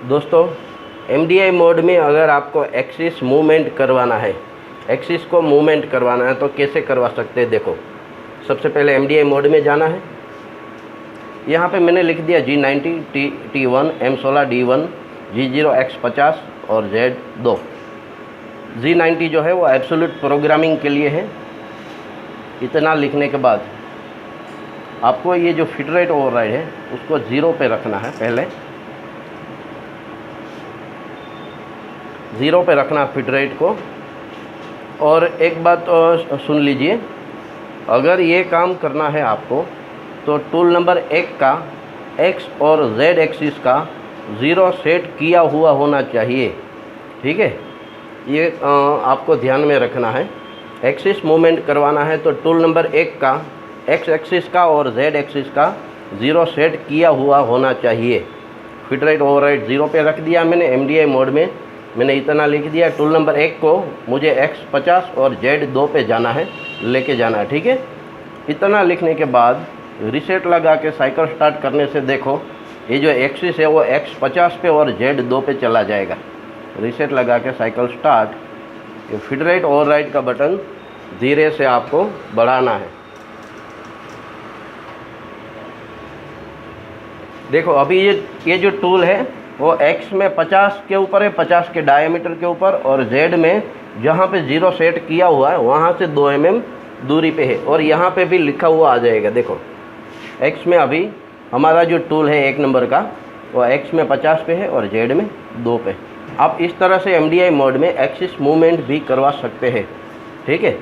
दोस्तों, MDI mode में अगर आपको एक्सिस मूवमेंट करवाना है, एक्सिस को मूवमेंट करवाना है तो कैसे करवा सकते हैं। देखो, सबसे पहले MDI मोड में जाना है। यहाँ पे मैंने लिख दिया G90 T1 M16 D1 G0 X50 और Z2। G90 जो है वो एब्सोल्यूट प्रोग्रामिंग के लिए है। इतना लिखने के बाद आपको ये जो फिट रेट ओवरराइड है उसको 0 पे रखना है। पहले 0 पे रखना फिट रेट को। और एक बात सुन लीजिए, अगर ये काम करना है आपको तो टूल नंबर 1 का X और Z एक्सिस का 0 सेट किया हुआ होना चाहिए। ठीक है, ये आपको ध्यान में रखना है। एक्सिस मूवमेंट करवाना है तो टूल नंबर 1 का X एक्सिस का और Z एक्सिस का 0 सेट किया हुआ होना चाहिए। फिट रेट ओवरराइड 0 पे रख दिया मैंने। MDI मोड में मैंने इतना लिख दिया। टूल नंबर 1 को मुझे X50 और Z2 पे जाना है, लेके जाना है। ठीक है, इतना लिखने के बाद रीसेट लगा के साइकिल स्टार्ट करने से देखो ये जो एक्सिस है वो X50 पे और Z2 पे चला जाएगा। रीसेट लगा के साइकिल स्टार्ट, ये फिट रेट ओवरराइड का बटन धीरे से आपको बढ़ाना है। देखो अभी ये जो टूल है वो X में 50 के ऊपर है, 50 के डायमीटर के ऊपर, और Z में जहाँ पे 0 सेट किया हुआ है वहाँ से 2 mm दूरी पे है। और यहाँ पे भी लिखा हुआ आ जाएगा। देखो X में अभी हमारा जो टूल है 1 नंबर का वो X में 50 पे है और Z में 2 पे। आप इस तरह से MDI मोड में एक्सिस मूवमेंट भी करवा सकते हैं। ठीक है।